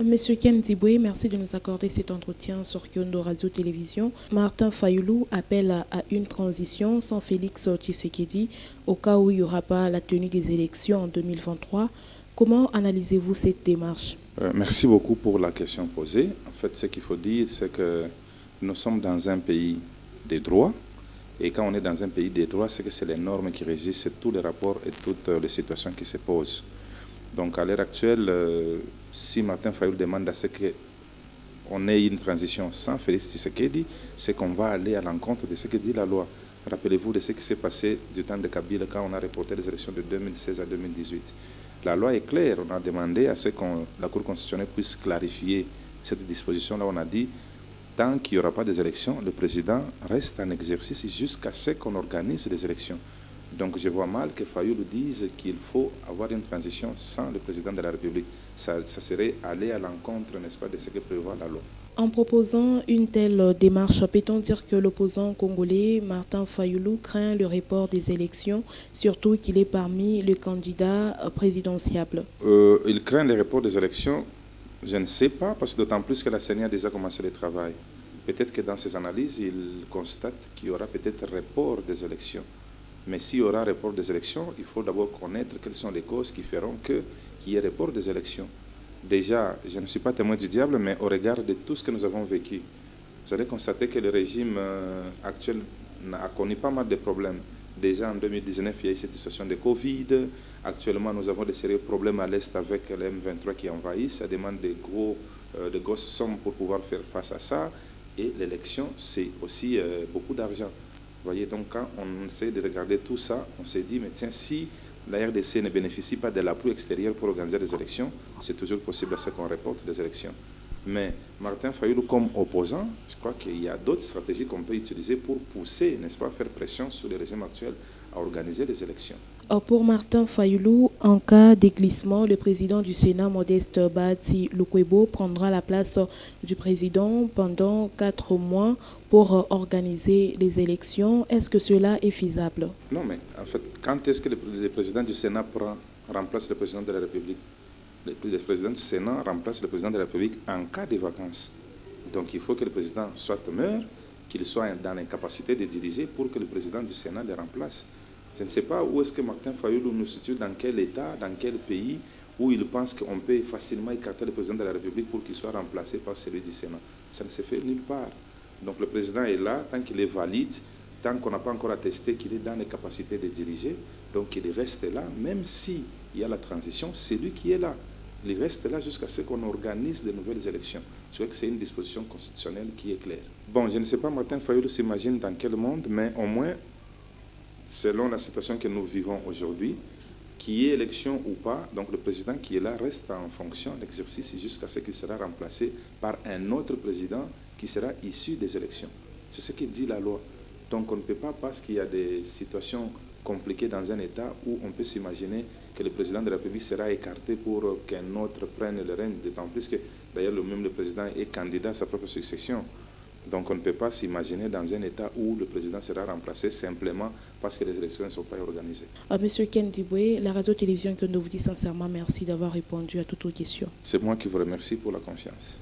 Monsieur Ken Diboué, merci de nous accorder cet entretien sur Kyondo Radio Télévision. Martin Fayoulou appelle à une transition sans Félix Tshisekedi au cas où il n'y aura pas la tenue des élections en 2023. Comment analysez-vous cette démarche? Merci beaucoup pour la question posée. En fait, ce qu'il faut dire, c'est que nous sommes dans un pays des droits. Et quand on est dans un pays des droits, c'est que c'est les normes qui régissent tous les rapports et toutes les situations qui se posent. Donc à l'heure actuelle, si Martin Fayoulou demande à ce qu'on ait une transition sans Félix Tshisekedi, c'est qu'on va aller à l'encontre de ce que dit la loi. Rappelez-vous de ce qui s'est passé du temps de Kabila quand on a reporté les élections de 2016 à 2018. La loi est claire, on a demandé à ce que la Cour constitutionnelle puisse clarifier cette disposition-là. On a dit, tant qu'il n'y aura pas des élections, le président reste en exercice jusqu'à ce qu'on organise les élections. Donc je vois mal que Fayoulou dise qu'il faut avoir une transition sans le président de la République. Ça serait aller à l'encontre, n'est-ce pas, de ce que prévoit la loi. En proposant une telle démarche, peut-on dire que l'opposant congolais Martin Fayoulou craint le report des élections, surtout qu'il est parmi les candidats présidentiables? Il craint le report des élections, je ne sais pas, parce que d'autant plus que la CENI a déjà commencé le travail. Peut-être que dans ses analyses, il constate qu'il y aura peut-être report des élections. Mais s'il y aura report des élections, il faut d'abord connaître quelles sont les causes qui feront qu'il y ait report des élections. Déjà, je ne suis pas témoin du diable, mais au regard de tout ce que nous avons vécu, vous allez constater que le régime actuel a connu pas mal de problèmes. Déjà en 2019, il y a eu cette situation de Covid. Actuellement, nous avons des sérieux problèmes à l'Est avec les M23 qui envahissent. Ça demande de grosses sommes pour pouvoir faire face à ça. Et l'élection, c'est aussi beaucoup d'argent. Vous voyez, donc quand on essaie de regarder tout ça, on s'est dit, mais tiens, si la RDC ne bénéficie pas de l'appui extérieur pour organiser des élections, c'est toujours possible à ce qu'on reporte des élections. Mais Martin Fayoulou, comme opposant, je crois qu'il y a d'autres stratégies qu'on peut utiliser pour pousser, n'est-ce pas, faire pression sur le régime actuel à organiser les élections. Pour Martin Fayoulou, en cas de glissement, le président du Sénat, Modeste Bahati Lukwebo, prendra la place du président pendant 4 mois pour organiser les élections. Est-ce que cela est feasible? Non, mais en fait, quand est-ce que le président du Sénat remplace le président de la République? Le président du Sénat remplace le président de la République en cas de vacances. Donc il faut que le président soit meurt, qu'il soit dans l'incapacité de diriger pour que le président du Sénat le remplace. Je ne sais pas où est-ce que Martin Fayoulou nous situe, dans quel État, dans quel pays, où il pense qu'on peut facilement écarter le président de la République pour qu'il soit remplacé par celui du Sénat. Ça ne se fait nulle part. Donc le président est là, tant qu'il est valide, tant qu'on n'a pas encore attesté qu'il est dans les capacités de diriger, donc il reste là, même s'il y a la transition, c'est lui qui est là. Il reste là jusqu'à ce qu'on organise de nouvelles élections. Je crois que c'est une disposition constitutionnelle qui est claire. Bon, je ne sais pas, Martin Fayoulou s'imagine dans quel monde, mais au moins, selon la situation que nous vivons aujourd'hui, qu'il y ait élection ou pas, donc le président qui est là reste en fonction d'exercice jusqu'à ce qu'il sera remplacé par un autre président qui sera issu des élections. C'est ce que dit la loi. Donc on ne peut pas, parce qu'il y a des situations compliquées dans un État où on peut s'imaginer que le président de la République sera écarté pour qu'un autre prenne le règne, d'autant plus que d'ailleurs le président est candidat à sa propre succession. Donc on ne peut pas s'imaginer dans un État où le président sera remplacé simplement parce que les élections ne sont pas organisées. Monsieur Ken Diboué, la radio-télévision Kyondo vous dit sincèrement merci d'avoir répondu à toutes vos questions. C'est moi qui vous remercie pour la confiance.